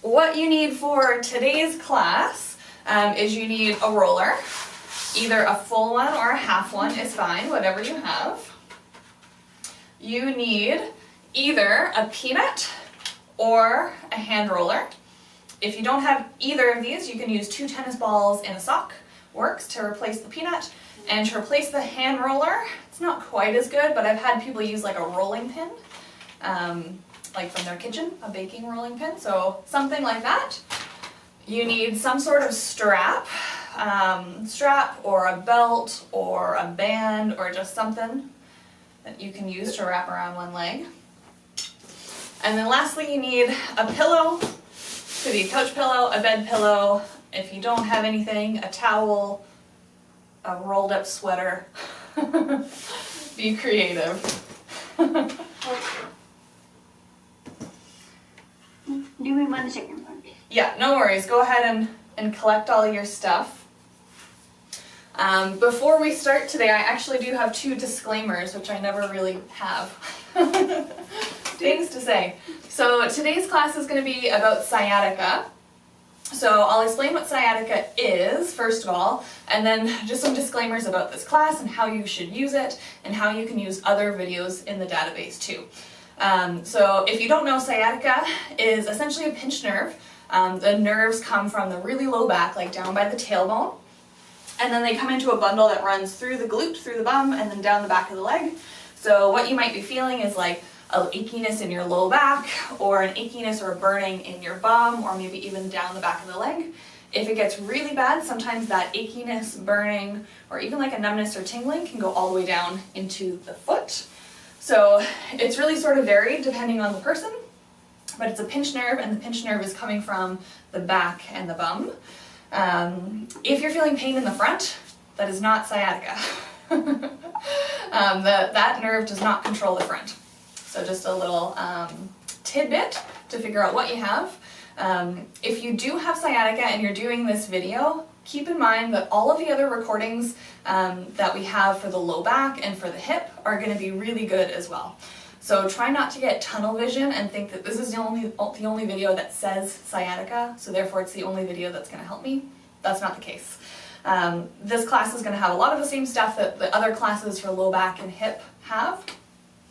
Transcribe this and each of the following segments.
what you need for today's class is you need a roller. Either a full one or a half one is fine, whatever you have. You need either a peanut or a hand roller. If you don't have either of these, you can use 2 tennis balls and a sock. Works to replace the peanut. And to replace the hand roller, it's not quite as good, but I've had people use like a rolling pin, like from their kitchen, a baking rolling pin, so something like that. You need some sort of strap or a belt or a band or just something that you can use to wrap around one leg. And then lastly, you need a pillow. Could be a couch pillow, a bed pillow. If you don't have anything, a towel, a rolled up sweater. Be creative. Do we want a second one? Yeah, no worries. Go ahead and collect all your stuff. Before we start today, I actually do have 2 disclaimers, which I never really have. Things to say. So today's class is going to be about sciatica. So I'll explain what sciatica is, first of all, and then just some disclaimers about this class and how you should use it and how you can use other videos in the database too. So if you don't know, sciatica is essentially a pinched nerve. The nerves come from the really low back, like down by the tailbone, and then they come into a bundle that runs through the glute, through the bum, and then down the back of the leg. So what you might be feeling is like an achiness in your low back, or an achiness or a burning in your bum, or maybe even down the back of the leg. If it gets really bad, sometimes that achiness, burning, or even like a numbness or tingling can go all the way down into the foot. So it's really sort of varied depending on the person, but it's a pinched nerve, and the pinched nerve is coming from the back and the bum. If you're feeling pain in the front, that is not sciatica. That nerve does not control the front. So just a little tidbit to figure out what you have. If you do have sciatica and you're doing this video, keep in mind that all of the other recordings that we have for the low back and for the hip are going to be really good as well. So try not to get tunnel vision and think that this is the only video that says sciatica, so therefore it's the only video that's going to help me. That's not the case. This class is going to have a lot of the same stuff that the other classes for low back and hip have.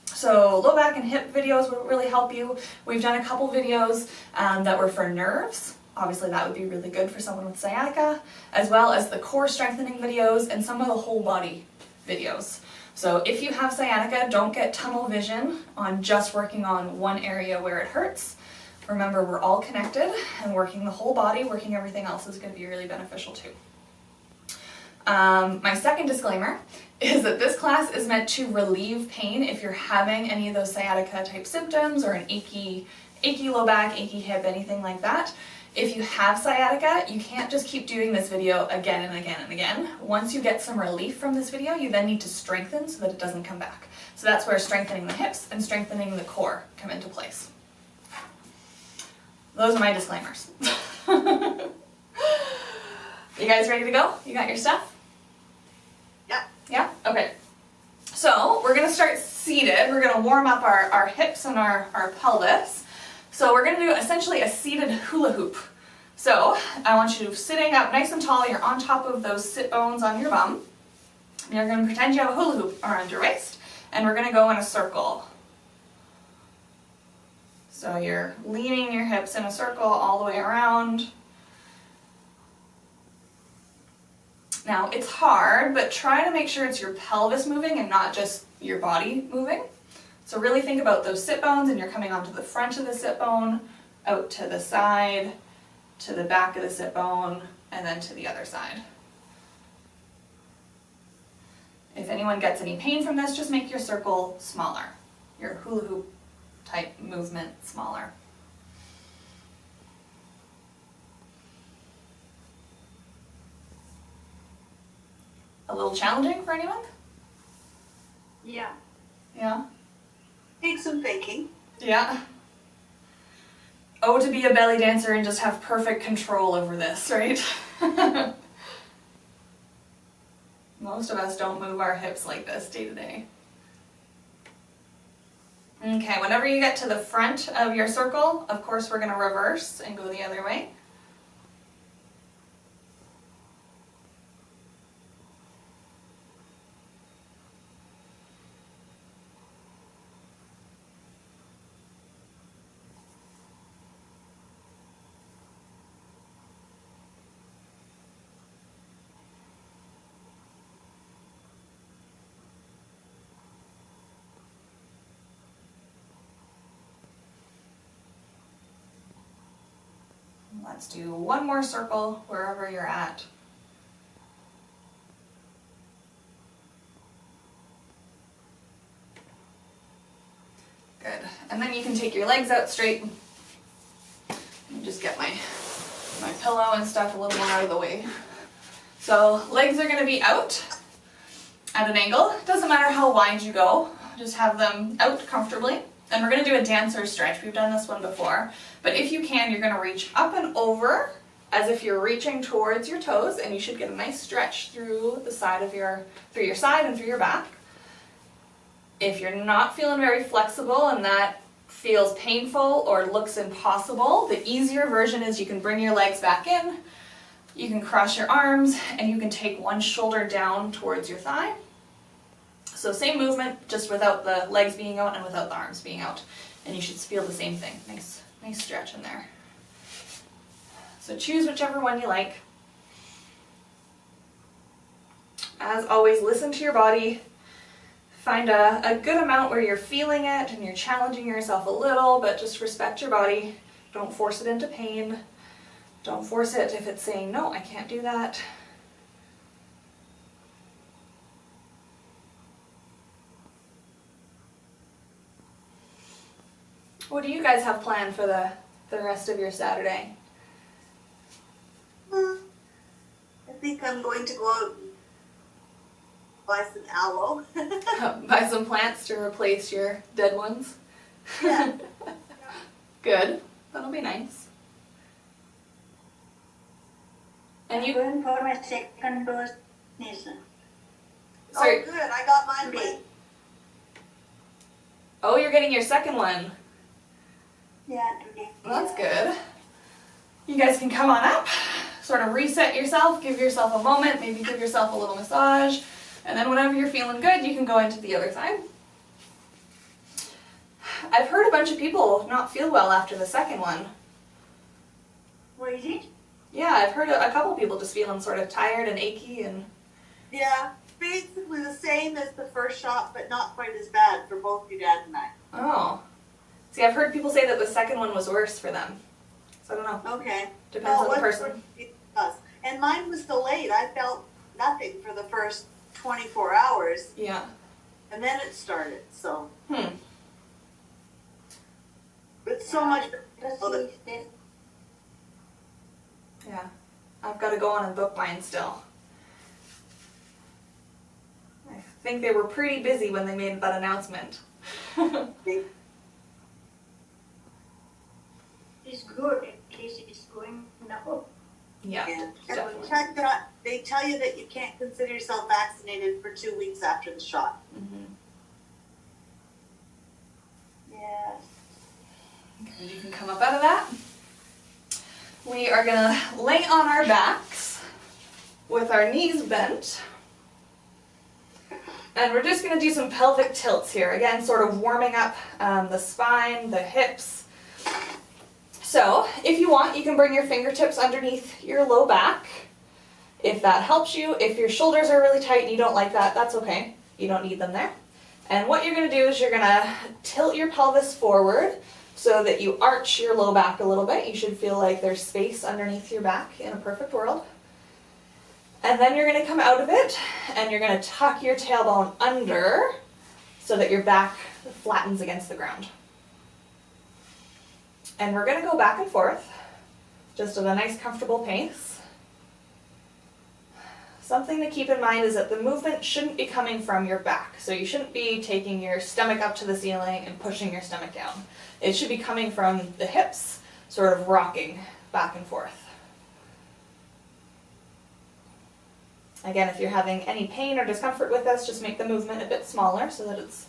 So low back and hip videos will really help you. We've done a couple videos that were for nerves. Obviously that would be really good for someone with sciatica, as well as the core strengthening videos and some of the whole body videos. So if you have sciatica, don't get tunnel vision on just working on one area where it hurts. Remember, we're all connected, and working the whole body, working everything else is going to be really beneficial too. My second disclaimer is that this class is meant to relieve pain if you're having any of those sciatica type symptoms or an achy low back, achy hip, anything like that. If you have sciatica, you can't just keep doing this video again and again and again. Once you get some relief from this video, you then need to strengthen so that it doesn't come back. So that's where strengthening the hips and strengthening the core come into place. Those are my disclaimers. You guys ready to go? You got your stuff? Yeah. Yeah? Okay. So we're going to start seated. We're going to warm up our hips and our pelvis. So we're going to do essentially a seated hula hoop. So I want you sitting up nice and tall. You're on top of those sit bones on your bum. And you're going to pretend you have a hula hoop around your waist. And we're going to go in a circle. So you're leaning your hips in a circle all the way around. Now it's hard, but try to make sure it's your pelvis moving and not just your body moving. So really think about those sit bones, and you're coming onto the front of the sit bone, out to the side, to the back of the sit bone, and then to the other side. If anyone gets any pain from this, just make your circle smaller, your hula hoop type movement smaller. A little challenging for anyone? Yeah. Yeah? Takes some thinking. Yeah. Oh, to be a belly dancer and just have perfect control over this, right? Most of us don't move our hips like this day to day. Okay, whenever you get to the front of your circle, of course we're going to reverse and go the other way. Let's do one more circle wherever you're at. Good. And then you can take your legs out straight. Let me just get my pillow and stuff a little more out of the way. So legs are going to be out at an angle. It doesn't matter how wide you go, just have them out comfortably. And we're going to do a dancer stretch. We've done this one before. But if you can, you're going to reach up and over as if you're reaching towards your toes, and you should get a nice stretch through the side of through your side and through your back. If you're not feeling very flexible and that feels painful or looks impossible, the easier version is you can bring your legs back in, you can cross your arms, and you can take one shoulder down towards your thigh. So same movement, just without the legs being out and without the arms being out. And you should feel the same thing. Nice stretch in there. So choose whichever one you like. As always, listen to your body. Find a good amount where you're feeling it and you're challenging yourself a little, but just respect your body. Don't force it into pain. Don't force it if it's saying, no, I can't do that. What do you guys have planned for the rest of your Saturday? I think I'm going to go out and buy some aloe. Buy some plants to replace your dead ones? Yeah. Good. That'll be nice. And you... I'm going for my second dose. Sorry. Oh, good. I got mine late. Oh, you're getting your second one. Yeah, today. Well, that's good. You guys can come on up, sort of reset yourself, give yourself a moment, maybe give yourself a little massage, and then whenever you're feeling good, you can go into the other side. I've heard a bunch of people not feel well after the second one. What is it? Yeah, I've heard a couple people just feeling sort of tired and achy and... Yeah, basically the same as the first shot, but not quite as bad for both your dad and I. Oh. See, I've heard people say that the second one was worse for them. So I don't know. Okay. Depends on the person. It does. And mine was delayed. I felt nothing for the first 24 hours, Yeah. and then it started, so. Hmm. It's so much. Yeah. I've got to go on and book mine still. I think they were pretty busy when they made that announcement. It's good in case it's going now. Yeah, And definitely. they tell you that you can't consider yourself vaccinated for 2 weeks after the shot. Mm-hmm. Yeah. And you can come up out of that. We are going to lay on our backs with our knees bent. And we're just going to do some pelvic tilts here. Again, sort of warming up the spine, the hips. So, if you want, you can bring your fingertips underneath your low back. If that helps you, if your shoulders are really tight and you don't like that, that's okay. You don't need them there. And what you're going to do is you're going to tilt your pelvis forward so that you arch your low back a little bit. You should feel like there's space underneath your back in a perfect world. And then you're going to come out of it and you're going to tuck your tailbone under so that your back flattens against the ground. And we're going to go back and forth, just at a nice comfortable pace. Something to keep in mind is that the movement shouldn't be coming from your back. So you shouldn't be taking your stomach up to the ceiling and pushing your stomach down. It should be coming from the hips, sort of rocking back and forth. Again, if you're having any pain or discomfort with this, just make the movement a bit smaller so that it's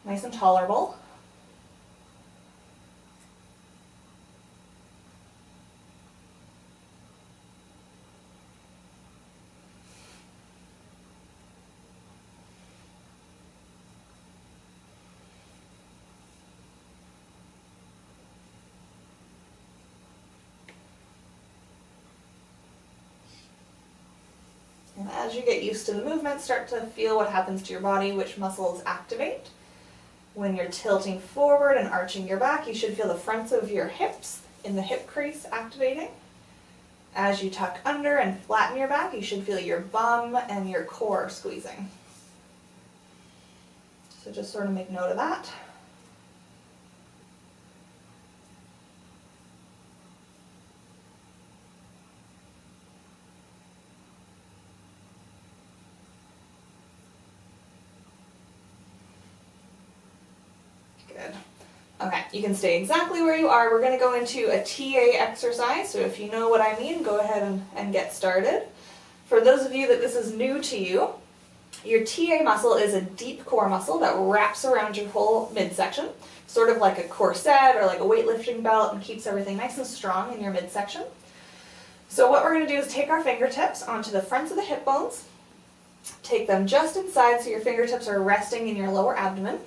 nice and tolerable. And as you get used to the movement, start to feel what happens to your body, which muscles activate. When you're tilting forward and arching your back, you should feel the fronts of your hips in the hip crease activating. As you tuck under and flatten your back, you should feel your bum and your core squeezing. So just sort of make note of that. Good. Okay, you can stay exactly where you are. We're going to go into a TA exercise, so if you know what I mean, go ahead and get started. For those of you that this is new to you, your TA muscle is a deep core muscle that wraps around your whole midsection, sort of like a corset or like a weightlifting belt, and keeps everything nice and strong in your midsection. So what we're going to do is take our fingertips onto the fronts of the hip bones, take them just inside so your fingertips are resting in your lower abdomen.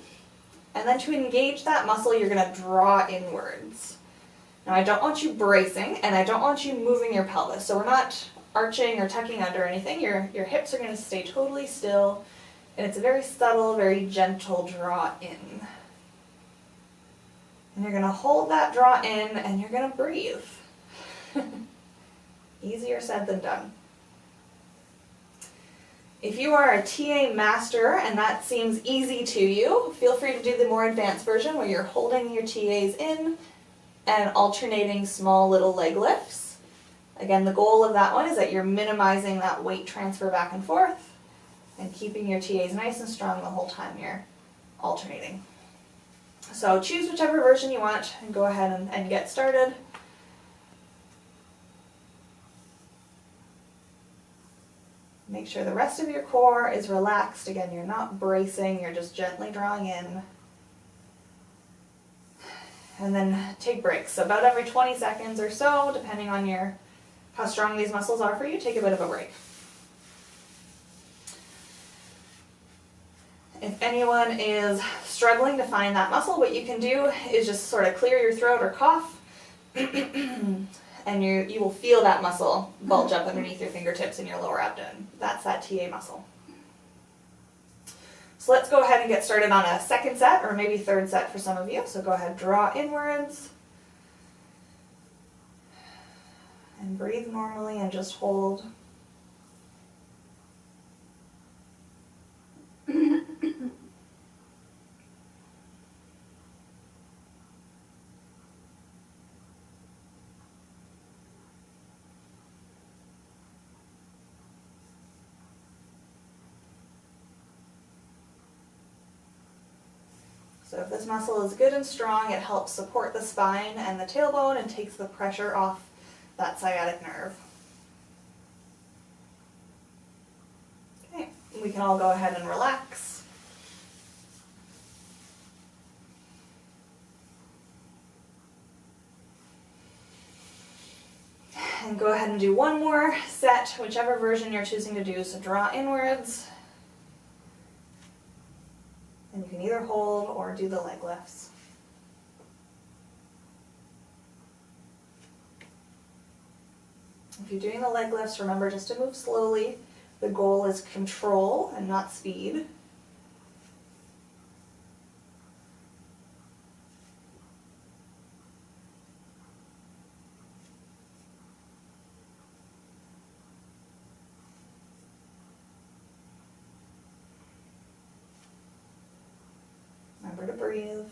And then to engage that muscle, you're going to draw inwards. Now I don't want you bracing, and I don't want you moving your pelvis. So we're not arching or tucking under anything. Your hips are going to stay totally still, and it's a very subtle, very gentle draw in. And you're going to hold that draw in, and you're going to breathe. Easier said than done. If you are a TA master and that seems easy to you, feel free to do the more advanced version where you're holding your TAs in and alternating small little leg lifts. Again, the goal of that one is that you're minimizing that weight transfer back and forth and keeping your TAs nice and strong the whole time you're alternating. So choose whichever version you want and go ahead and get started. Make sure the rest of your core is relaxed. Again, you're not bracing, you're just gently drawing in. And then take breaks. So about every 20 seconds or so, depending on how strong these muscles are for you, take a bit of a break. If anyone is struggling to find that muscle, what you can do is just sort of clear your throat or cough. And you will feel that muscle bulge up underneath your fingertips in your lower abdomen. That's that TA muscle. So let's go ahead and get started on a second set, or maybe third set for some of you. So go ahead, draw inwards. And breathe normally and just hold. So if this muscle is good and strong, it helps support the spine and the tailbone and takes the pressure off that sciatic nerve. Okay, we can all go ahead and relax. And go ahead and do one more set, whichever version you're choosing to do. So draw inwards. And you can either hold or do the leg lifts. If you're doing the leg lifts, remember just to move slowly. The goal is control and not speed. Remember to breathe.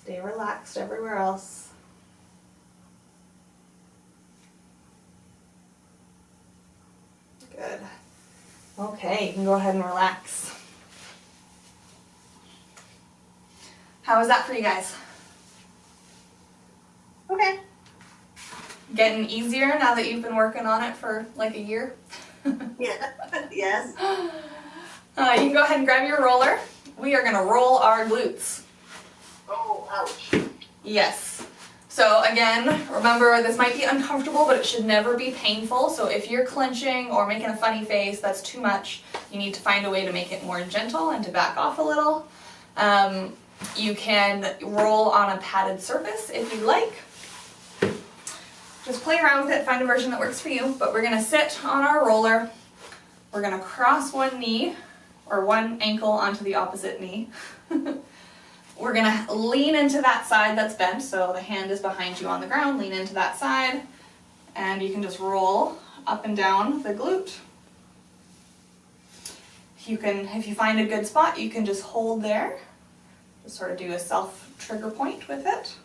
Stay relaxed everywhere else. Good. Okay, you can go ahead and relax. How was that for you guys? Okay. Getting easier now that you've been working on it for like a year? Yeah. Yes. You can go ahead and grab your roller. We are going to roll our glutes. Oh, ouch. Yes. So again, remember this might be uncomfortable, but it should never be painful. So if you're clenching or making a funny face, that's too much. You need to find a way to make it more gentle and to back off a little. You can roll on a padded surface if you like. just play around with it, find a version that works for you, but we're gonna sit on our roller. We're gonna cross one knee or one ankle onto the opposite knee. We're gonna lean into that side that's bent, so the hand is behind you on the ground, lean into that side, and you can just roll up and down the glute. If you find a good spot, you can just hold there. Just sort of do a self-trigger point with it.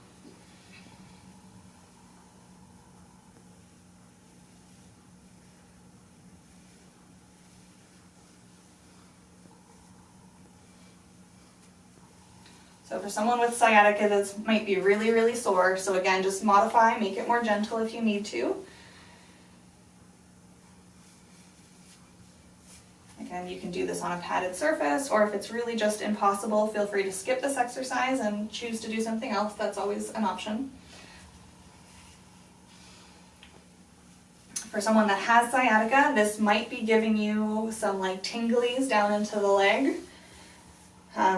So for someone with sciatica, this might be really, really sore. So again, just modify, make it more gentle if you need to. Again, you can do this on a padded surface, or if it's really just impossible, feel free to skip this exercise and choose to do something else. That's always an option. For someone that has sciatica, this might be giving you some like tinglies down into the leg.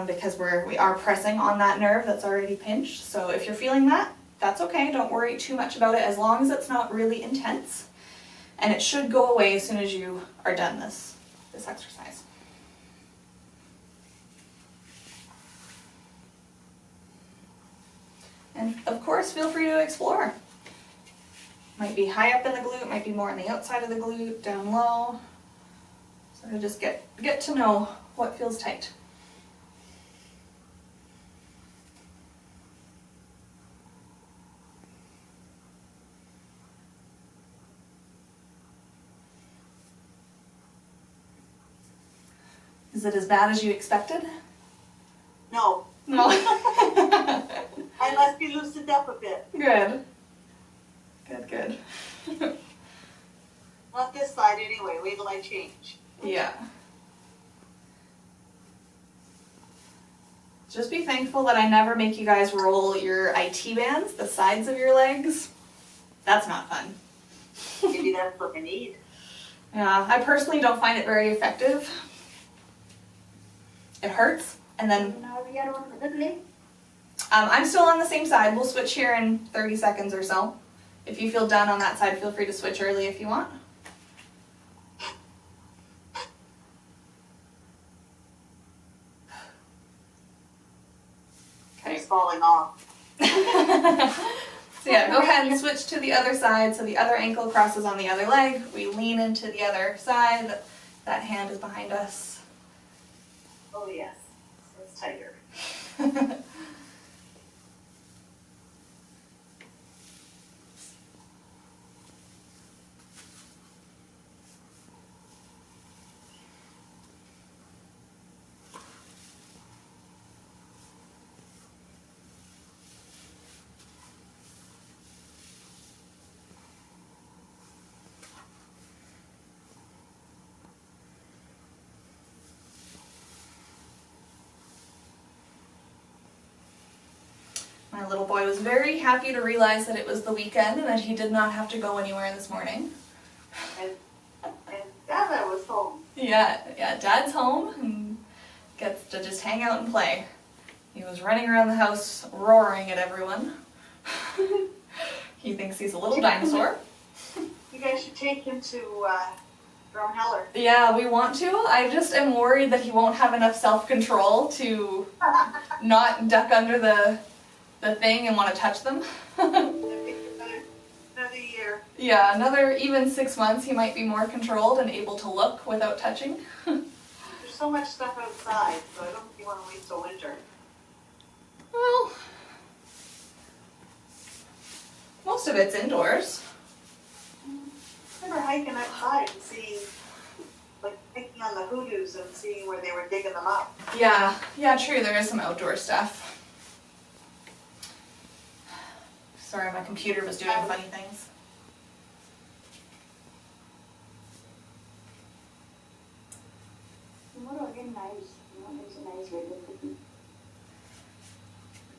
Because we are pressing on that nerve that's already pinched. So if you're feeling that, that's okay. Don't worry too much about it as long as it's not really intense. And it should go away as soon as you are done this exercise. And of course, feel free to explore. Might be high up in the glute, might be more on the outside of the glute, down low. So just get to know what feels tight. Is it as bad as you expected? No. No. I must be loosened up a bit. Good. Good. Not this side anyway. Wait till I change. Yeah. Just be thankful that I never make you guys roll your IT bands, the sides of your legs. That's not fun. Maybe that's what I need. Yeah, I personally don't find it very effective. It hurts, and then I'm still on the same side. We'll switch here in 30 seconds or so. If you feel done on that side, feel free to switch early if you want. Okay. It's falling off. So yeah, go ahead and switch to the other side. So the other ankle crosses on the other leg. We lean into the other side. That hand is behind us. Oh yes, so it's tighter. My little boy was very happy to realize that it was the weekend and that he did not have to go anywhere this morning. And Dada was home. Yeah, Dad's home and gets to just hang out and play. He was running around the house roaring at everyone. He thinks he's a little dinosaur. You guys should take him to Drumheller. Yeah, we want to. I just am worried that he won't have enough self-control to not duck under the thing and want to touch them. Another year. Yeah, another even 6 months he might be more controlled and able to look without touching. There's so much stuff outside, so I don't think you want to wait till winter. Well, most of it's indoors. I remember hiking outside and seeing, like picking on the hoodoos and seeing where they were digging them up. Yeah, true, there is some outdoor stuff. Sorry, my computer was doing funny things.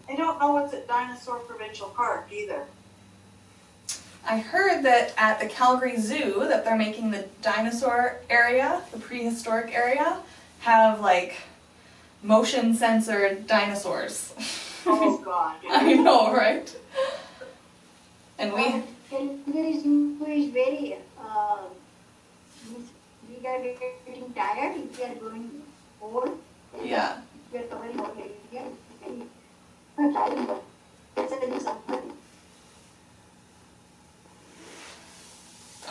I don't know what's at Dinosaur Provincial Park either. I heard that at the Calgary Zoo that they're making the dinosaur area, the prehistoric area, have like motion censored dinosaurs. Oh God. I know, right? And Telugu is very, we are getting tired if we are going old. Yeah. We are covering all area. Very tired. That's a little something.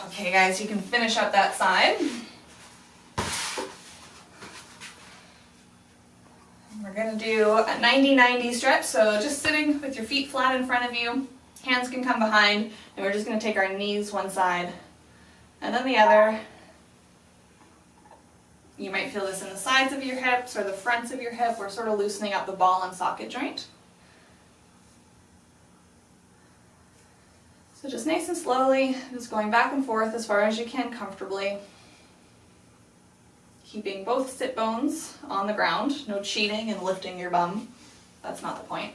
Okay guys, you can finish up that side. We're gonna do a 90-90 stretch, so just sitting with your feet flat in front of you, hands can come behind, and we're just gonna take our knees one side and then the other. You might feel this in the sides of your hips or the fronts of your hip. We're sort of loosening up the ball and socket joint. So just nice and slowly, just going back and forth as far as you can comfortably. Keeping both sit bones on the ground, no cheating and lifting your bum. That's not the point.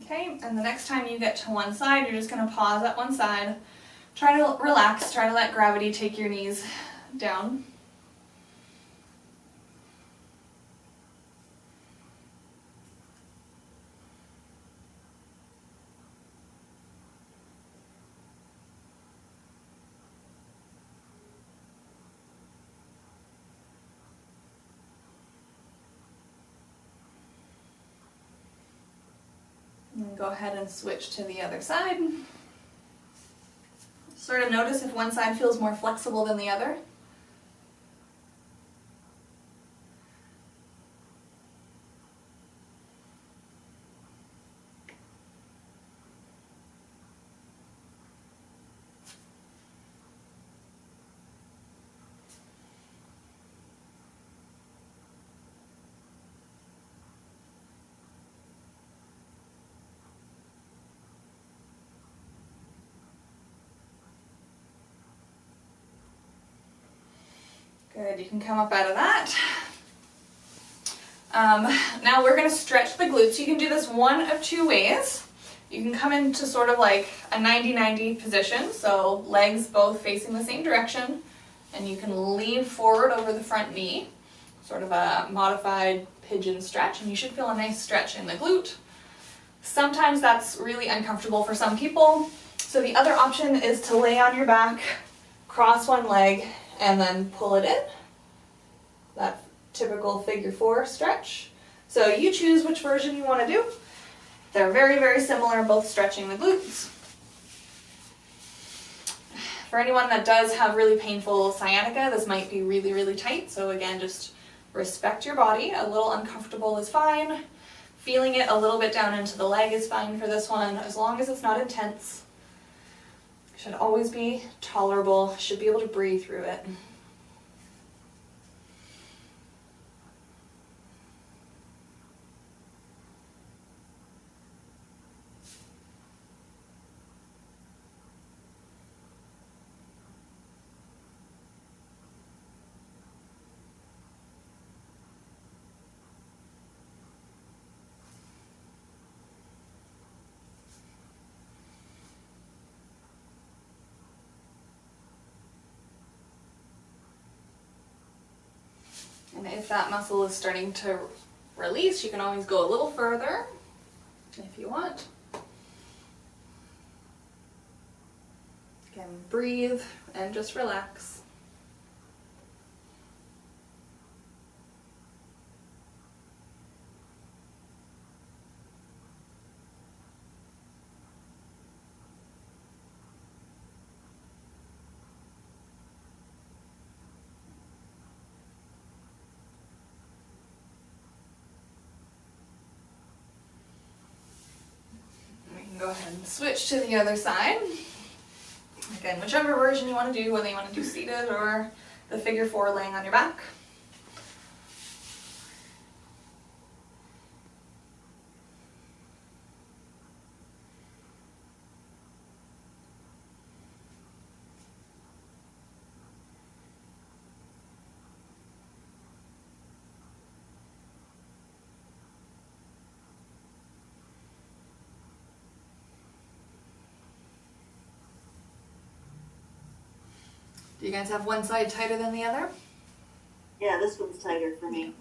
Okay, and the next time you get to one side, you're just going to pause at one side. Try to relax, try to let gravity take your knees down. And then go ahead and switch to the other side. Sort of notice if one side feels more flexible than the other. Good, you can come up out of that. Now we're going to stretch the glutes. You can do this one of two ways. You can come into sort of like a 90-90 position, so legs both facing the same direction, and you can lean forward over the front knee, sort of a modified pigeon stretch, and you should feel a nice stretch in the glute. Sometimes that's really uncomfortable for some people, so the other option is to lay on your back, cross one leg, and then pull it in. That typical figure 4 stretch. So you choose which version you want to do. They're very, very similar, both stretching the glutes. For anyone that does have really painful sciatica, this might be really, really tight. So again, just respect your body. A little uncomfortable is fine. Feeling it a little bit down into the leg is fine for this one, as long as it's not intense. Should always be tolerable, should be able to breathe through it. And if that muscle is starting to release, you can always go a little further if you want. Again, breathe and just relax. Go ahead and switch to the other side. Again, whichever version you want to do, whether you want to do seated or the figure 4 laying on your back. Do you guys have one side tighter than the other? Yeah, this one's tighter for me.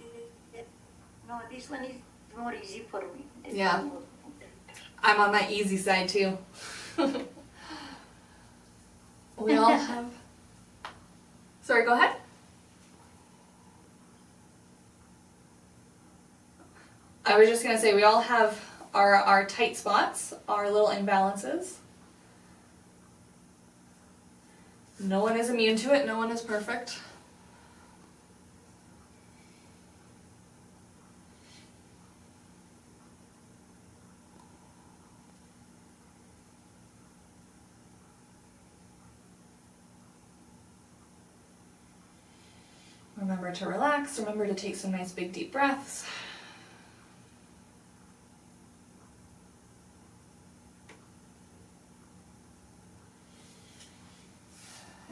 No, this one is more easy for me. This Yeah. one more- I'm on my easy side too. We all have. Sorry, go ahead. I was just gonna say we all have our tight spots, our little imbalances. No one is immune to it, no one is perfect. Remember to relax, remember to take some nice big deep breaths.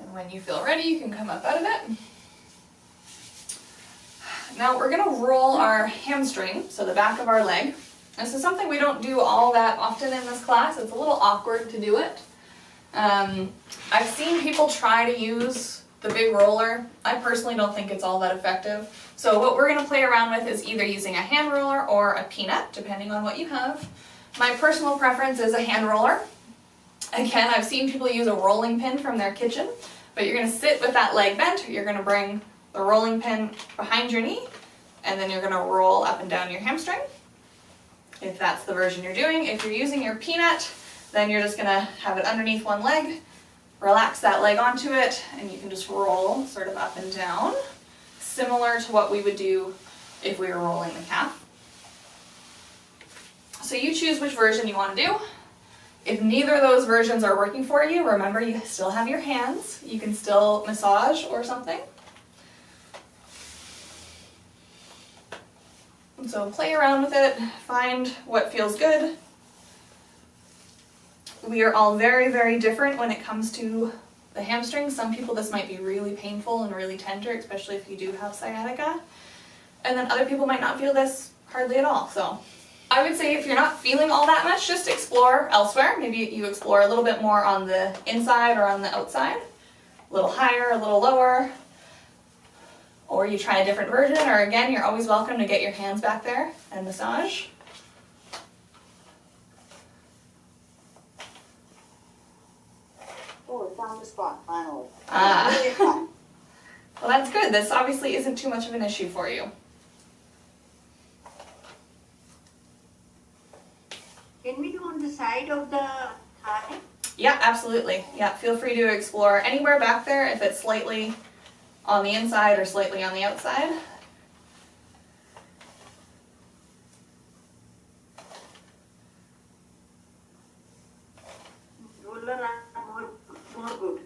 And when you feel ready, you can come up out of it. Now we're gonna roll our hamstring, so the back of our leg. This is something we don't do all that often in this class. It's a little awkward to do it. I've seen people try to use the big roller. I personally don't think it's all that effective. So what we're gonna play around with is either using a hand roller or a peanut, depending on what you have. My personal preference is a hand roller. Again, I've seen people use a rolling pin from their kitchen, but you're gonna sit with that leg bent, you're gonna bring the rolling pin behind your knee, and then you're gonna roll up and down your hamstring, if that's the version you're doing. If you're using your peanut, then you're just gonna have it underneath one leg, relax that leg onto it, and you can just roll sort of up and down, similar to what we would do if we were rolling the calf. So you choose which version you want to do. If neither of those versions are working for you, remember you still have your hands. You can still massage or something. And so play around with it, find what feels good. We are all very, very different when it comes to the hamstrings. Some people this might be really painful and really tender, especially if you do have sciatica. And then other people might not feel this hardly at all. So I would say if you're not feeling all that much, just explore elsewhere. Maybe you explore a little bit more on the inside or on the outside. A little higher, a little lower. Or you try a different version, or again, you're always welcome to get your hands back there and massage. Oh, we found the spot, finally. Ah. Really fun. Well, that's good. This obviously isn't too much of an issue for you. Can we do on the side of the thigh? Yeah, absolutely. Yeah, feel free to explore anywhere back there if it's slightly on the inside or slightly on the outside. Roller are more good.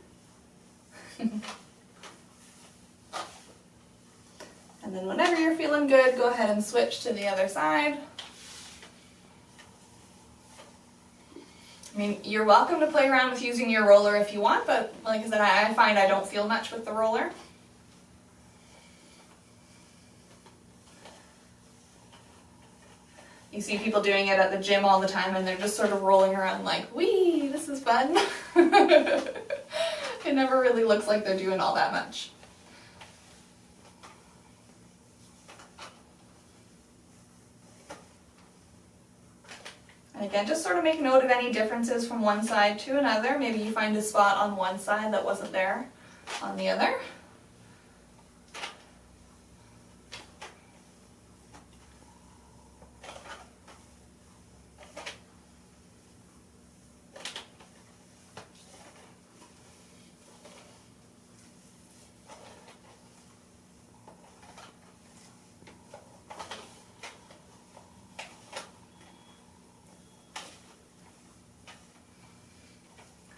And then whenever you're feeling good, go ahead and switch to the other side. I mean, you're welcome to play around with using your roller if you want, but like I said, I find I don't feel much with the roller. You see people doing it at the gym all the time and they're just sort of rolling around like, wee, this is fun. It never really looks like they're doing all that much. And again, just sort of make note of any differences from one side to another. Maybe you find a spot on one side that wasn't there on the other.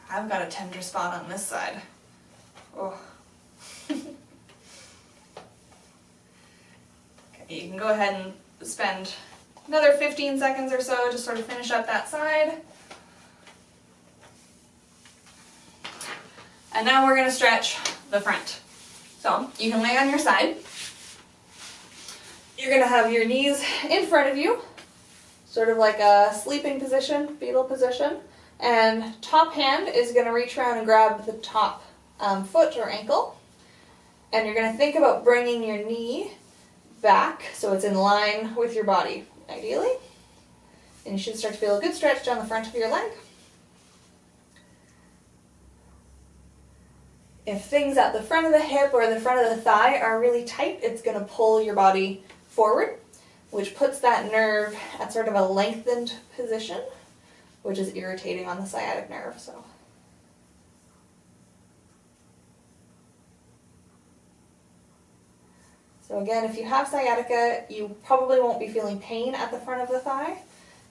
I've got a tender spot on this side. Oh. Okay, you can go ahead and spend another 15 seconds or so to sort of finish up that side. And now we're going to stretch the front. So you can lay on your side. You're going to have your knees in front of you, sort of like a sleeping position, fetal position. And top hand is going to reach around and grab the top foot or ankle. And you're going to think about bringing your knee back so it's in line with your body, ideally. And you should start to feel a good stretch down the front of your leg. If things at the front of the hip or the front of the thigh are really tight, it's going to pull your body forward, which puts that nerve at sort of a lengthened position, which is irritating on the sciatic nerve. So again, if you have sciatica, you probably won't be feeling pain at the front of the thigh,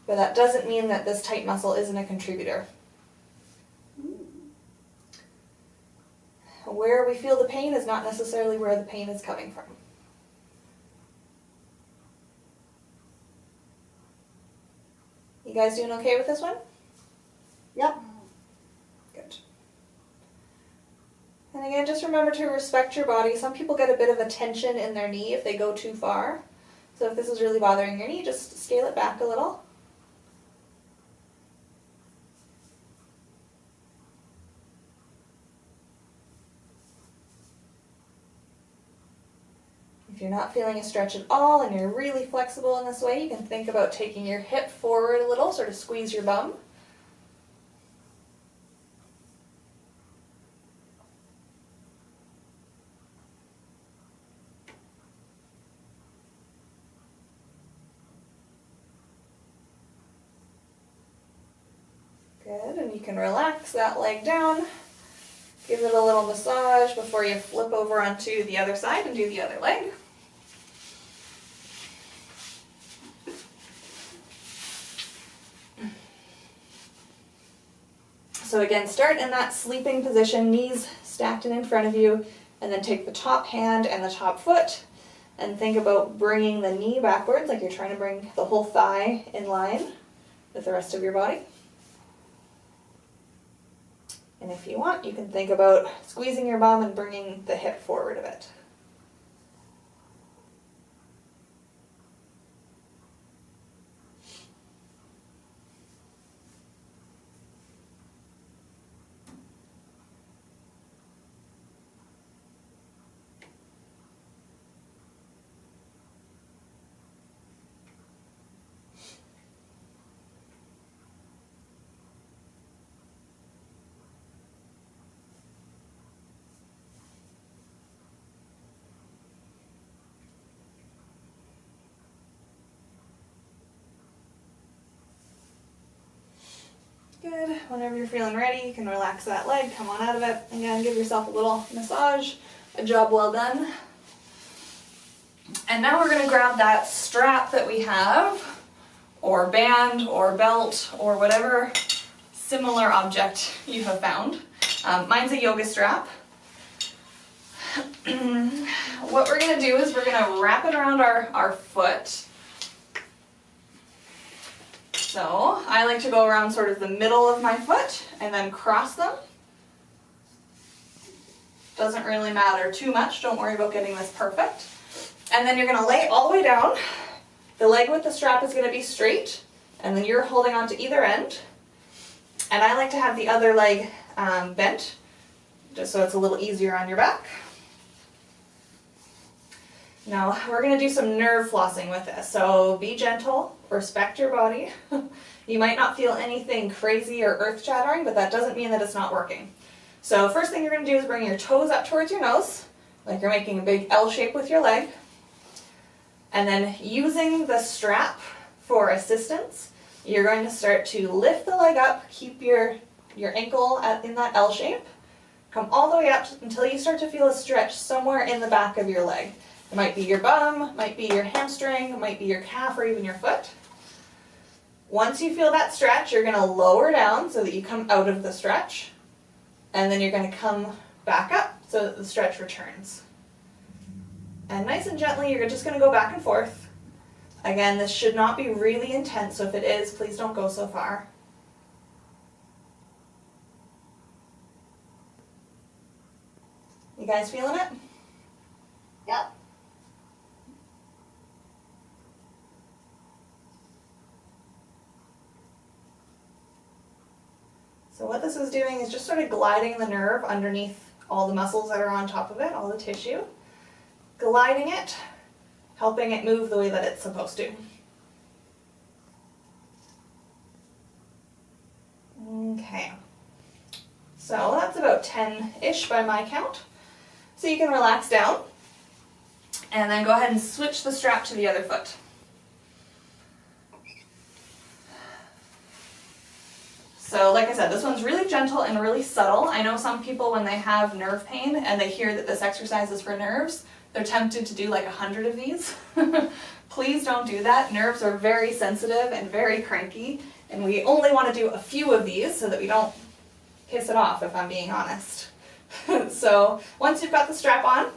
but that doesn't mean that this tight muscle isn't a contributor. Where we feel the pain is not necessarily where the pain is coming from. You guys doing okay with this one? Yep. Good. And again, just remember to respect your body. Some people get a bit of a tension in their knee if they go too far. So if this is really bothering your knee, just scale it back a little. If you're not feeling a stretch at all and you're really flexible in this way, you can think about taking your hip forward a little, sort of squeeze your bum. Good, and you can relax that leg down. Give it a little massage before you flip over onto the other side and do the other leg. So again, start in that sleeping position, knees stacked in front of you, and then take the top hand and the top foot, and think about bringing the knee backwards, like you're trying to bring the whole thigh in line with the rest of your body. And if you want, you can think about squeezing your bum and bringing the hip forward a bit. Good. Whenever you're feeling ready, you can relax that leg, come on out of it. Again, give yourself a little massage. A job well done. And now we're going to grab that strap that we have, or band, or belt, or whatever similar object you have found. Mine's a yoga strap. What we're going to do is we're going to wrap it around our foot. So I like to go around sort of the middle of my foot and then cross them. Doesn't really matter too much. Don't worry about getting this perfect. And then you're going to lay all the way down. The leg with the strap is going to be straight, and then you're holding on to either end. And I like to have the other leg bent, just so it's a little easier on your back. Now, we're going to do some nerve flossing with this, so be gentle, respect your body. You might not feel anything crazy or earth-shattering, but that doesn't mean that it's not working. So first thing you're going to do is bring your toes up towards your nose, like you're making a big L shape with your leg. And then using the strap for assistance, you're going to start to lift the leg up, keep your ankle in that L shape, come all the way up until you start to feel a stretch somewhere in the back of your leg. It might be your bum, might be your hamstring, might be your calf, or even your foot. Once you feel that stretch, you're going to lower down so that you come out of the stretch, and then you're going to come back up so that the stretch returns. And nice and gently, you're just going to go back and forth. Again, this should not be really intense, so if it is, please don't go so far. You guys feeling it? Yep. So what this is doing is just sort of gliding the nerve underneath all the muscles that are on top of it, all the tissue, gliding it, helping it move the way that it's supposed to. Okay, so that's about 10-ish by my count. So you can relax down, and then go ahead and switch the strap to the other foot. So like I said, this one's really gentle and really subtle. I know some people, when they have nerve pain and they hear that this exercise is for nerves, they're tempted to do like 100 of these. Please don't do that. Nerves are very sensitive and very cranky, and we only want to do a few of these so that we don't piss it off, if I'm being honest. So once you've got the strap on,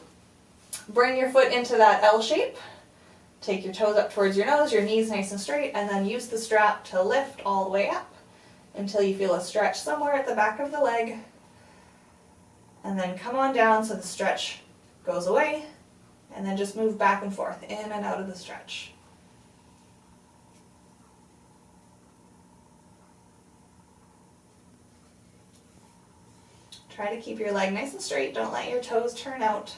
bring your foot into that L shape. Take your toes up towards your nose, your knees nice and straight, and then use the strap to lift all the way up until you feel a stretch somewhere at the back of the leg. And then come on down so the stretch goes away, and then just move back and forth, in and out of the stretch. Try to keep your leg nice and straight, don't let your toes turn out.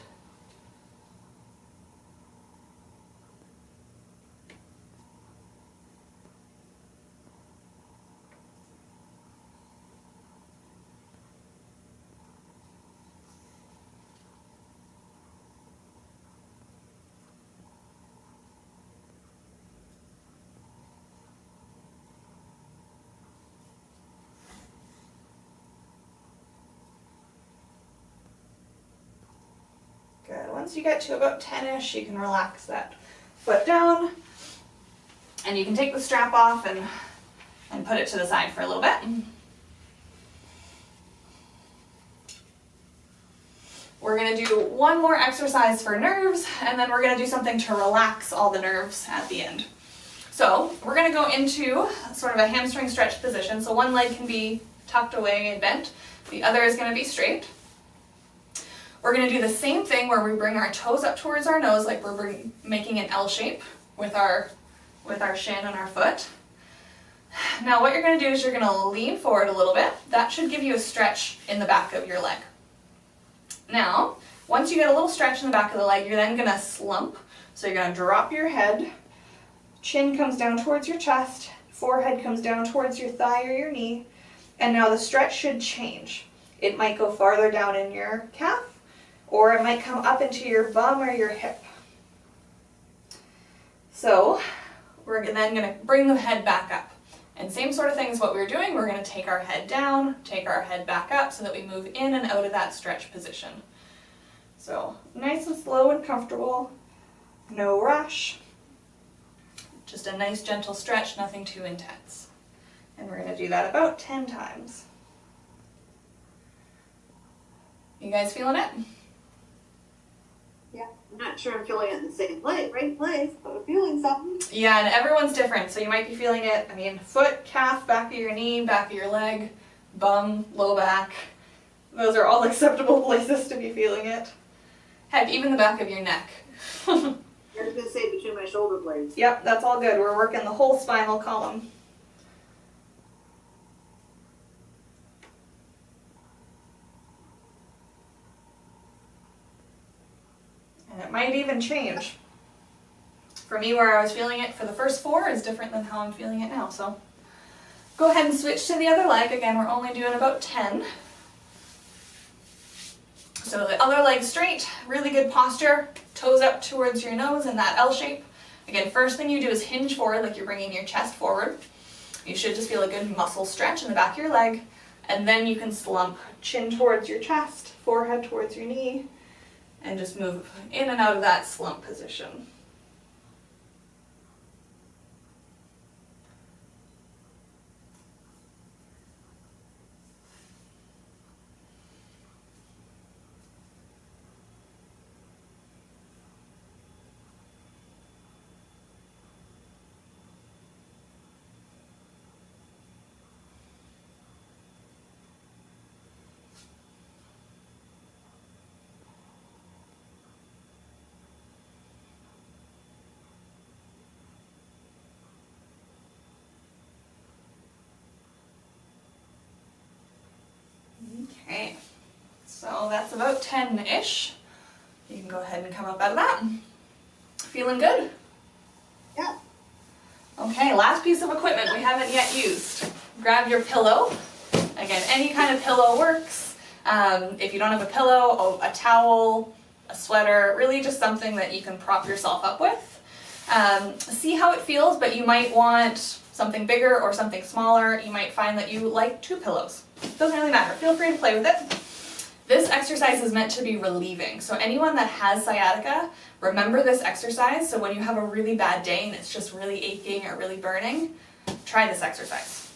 Good. Once you get to about 10-ish, you can relax that foot down, and you can take the strap off and put it to the side for a little bit. We're going to do one more exercise for nerves, and then we're going to do something to relax all the nerves at the end. So we're going to go into sort of a hamstring stretch position. So one leg can be tucked away and bent, the other is going to be straight. We're going to do the same thing where we bring our toes up towards our nose, like we're making an L shape with our shin and our foot. Now what you're going to do is you're going to lean forward a little bit. That should give you a stretch in the back of your leg. Now, once you get a little stretch in the back of the leg, you're then going to slump. So you're going to drop your head, chin comes down towards your chest, forehead comes down towards your thigh or your knee, and now the stretch should change. It might go farther down in your calf, or it might come up into your bum or your hip. So we're then going to bring the head back up. And same sort of thing as what we were doing, we're going to take our head down, take our head back up so that we move in and out of that stretch position. So nice and slow and comfortable, no rush. Just a nice gentle stretch, nothing too intense. And we're going to do that about 10 times. You guys feeling it? Yeah, I'm not sure I'm feeling it in the same place, right place, but I'm feeling something. Yeah, and everyone's different, so you might be feeling it, foot, calf, back of your knee, back of your leg, bum, low back. Those are all acceptable places to be feeling it. Heck, even the back of your neck. I was going to say between my shoulder blades. Yep, that's all good. We're working the whole spinal column. And it might even change. For me, where I was feeling it for the first 4 is different than how I'm feeling it now. So go ahead and switch to the other leg. Again, we're only doing about 10. So the other leg straight, really good posture, toes up towards your nose in that L shape. Again, first thing you do is hinge forward, like you're bringing your chest forward. You should just feel a good muscle stretch in the back of your leg. And then you can slump, chin towards your chest, forehead towards your knee, and just move in and out of that slump position. that's about 10-ish. You can go ahead and come up out of that. Feeling good? Yeah. Okay, last piece of equipment we haven't yet used. Grab your pillow. Again, any kind of pillow works. If you don't have a pillow, a towel, a sweater, really just something that you can prop yourself up with. See how it feels, but you might want something bigger or something smaller. You might find that you like 2 pillows. Doesn't really matter. Feel free to play with it. This exercise is meant to be relieving. So anyone that has sciatica, remember this exercise. So when you have a really bad day and it's just really aching or really burning, try this exercise.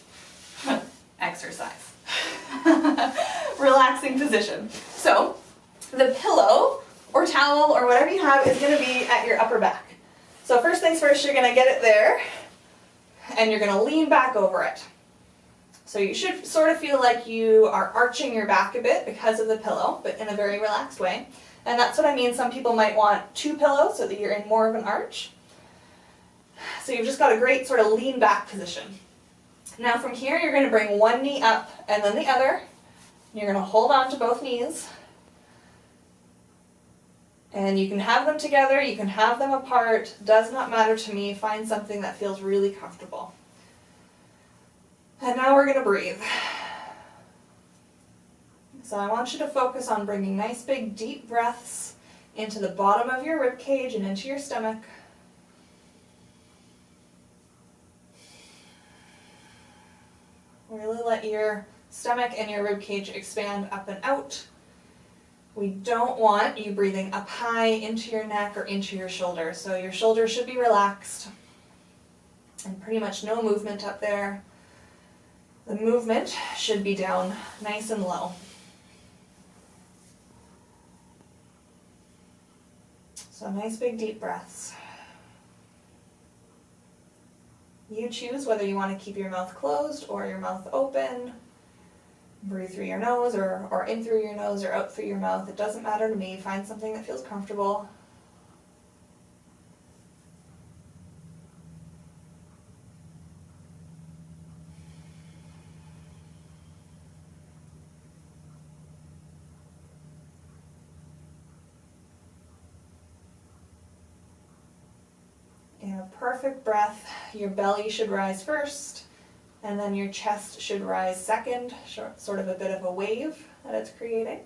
Exercise. Relaxing position. So the pillow or towel or whatever you have is going to be at your upper back. So first things first, you're going to get it there and you're going to lean back over it. So you should sort of feel like you are arching your back a bit because of the pillow, but in a very relaxed way. And that's what I mean. Some people might want 2 pillows so that you're in more of an arch. So you've just got a great sort of lean back position. Now from here, you're going to bring one knee up and then the other. You're going to hold on to both knees. And you can have them together, you can have them apart, does not matter to me. Find something that feels really comfortable. And now we're going to breathe. So I want you to focus on bringing nice big deep breaths into the bottom of your rib cage and into your stomach. Really let your stomach and your rib cage expand up and out. We don't want you breathing up high into your neck or into your shoulder. So your shoulders should be relaxed and pretty much no movement up there. The movement should be down nice and low. So nice big deep breaths. You choose whether you want to keep your mouth closed or your mouth open. Breathe through your nose or in through your nose or out through your mouth. It doesn't matter to me. Find something that feels comfortable. In a perfect breath, your belly should rise first, and then your chest should rise second, sort of a bit of a wave that it's creating.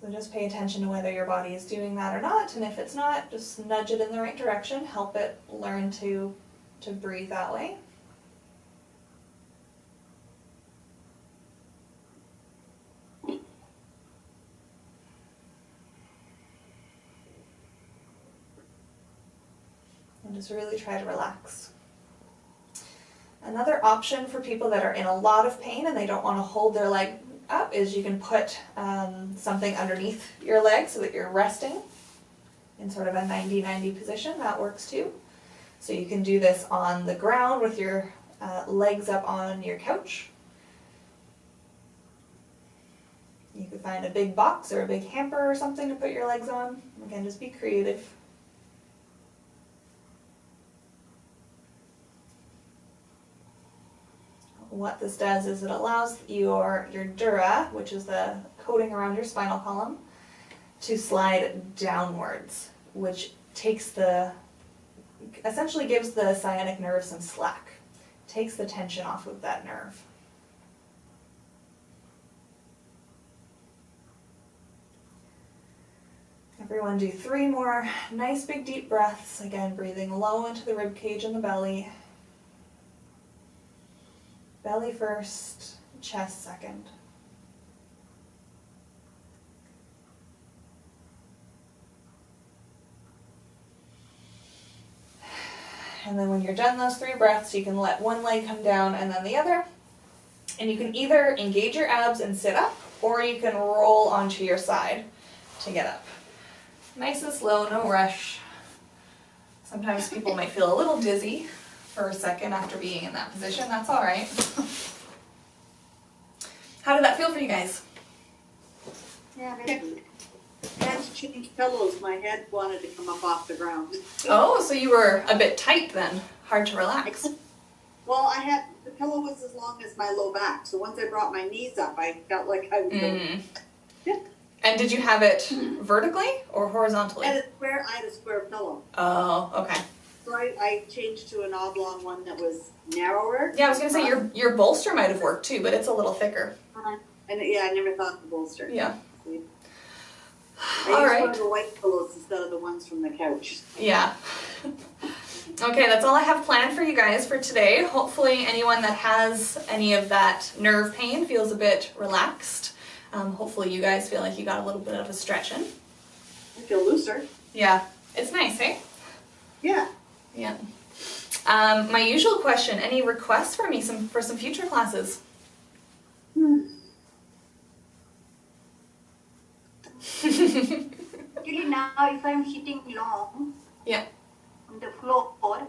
So just pay attention to whether your body is doing that or not, and if it's not, just nudge it in the right direction, help it learn to breathe that way. And just really try to relax. Another option for people that are in a lot of pain and they don't want to hold their leg up is you can put something underneath your leg so that you're resting in sort of a 90-90 position. That works too. So you can do this on the ground with your legs up on your couch. You could find a big box or a big hamper or something to put your legs on. Again, just be creative. What this does is it allows your dura, which is the coating around your spinal column, to slide downwards, which essentially gives the sciatic nerve some slack, takes the tension off of that nerve. Everyone do 3 more nice big deep breaths, again breathing low into the rib cage and the belly. Belly first, chest second. And then when you're done those 3 breaths, you can let one leg come down and then the other. And you can either engage your abs and sit up, or you can roll onto your side to get up. Nice and slow, no rush. Sometimes people might feel a little dizzy for a second after being in that position. That's all right. How did that feel for you guys? Yeah, I had to change pillows. My head wanted to come up off the ground. Oh, so you were a bit tight then. Hard to relax. Well, the pillow was as long as my low back, so once I brought my knees up, I felt like I was going. Yeah. And did you have it vertically or horizontally? I had a square pillow. Oh, okay. So I changed to an oblong one that was narrower. Yeah, I was gonna say your bolster might have worked too, but it's a little thicker. And yeah, I never thought of the bolster. Yeah. I All used right. one of the white pillows instead of the ones from the couch. Yeah. Okay, that's all I have planned for you guys for today. Hopefully anyone that has any of that nerve pain feels a bit relaxed. Hopefully you guys feel like you got a little bit of a stretch in. I feel looser. Yeah, it's nice, eh? Yeah. Yeah. My usual question, any requests for me for some future classes? Actually now if I'm sitting long Yeah. on the floor,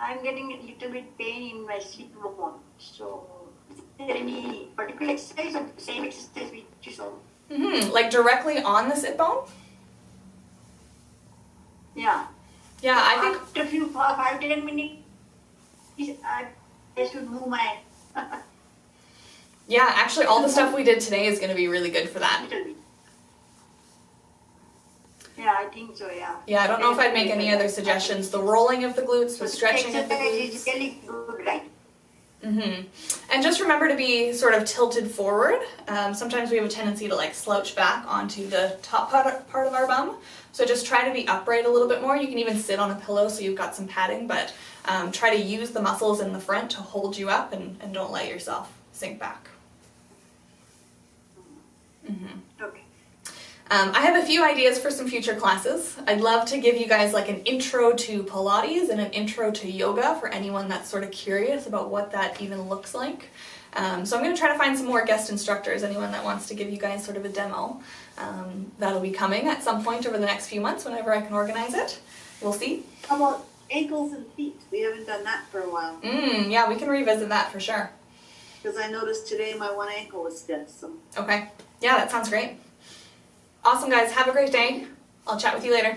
I'm getting a little bit pain in my sit bone. So is there any particular exercise or the same exercise which is on? Like directly on the sit bone? Yeah. Yeah, I think After a few 5-10 minutes, I should move my yeah, actually all the stuff we did today is going to be really good for that. little bit. Yeah, I think so, yeah. Yeah, I don't know if I'd make any other suggestions. The rolling of the glutes, the stretching of the Exercise is glutes. really good, right? And just remember to be sort of tilted forward. Sometimes we have a tendency to like slouch back onto the top part of our bum. So just try to be upright a little bit more. You can even sit on a pillow so you've got some padding, but try to use the muscles in the front to hold you up and don't let yourself sink back. Okay. I have a few ideas for some future classes. I'd love to give you guys like an intro to Pilates and an intro to yoga for anyone that's sort of curious about what that even looks like. So I'm going to try to find some more guest instructors, anyone that wants to give you guys sort of a demo. That'll be coming at some point over the next few months whenever I can organize it. We'll see. How about ankles and feet? We haven't done that for a while. Yeah, we can revisit that for sure. Because I noticed today my one ankle was stiff. So. Okay. Yeah, that sounds great. Awesome, guys. Have a great day. I'll chat with you later.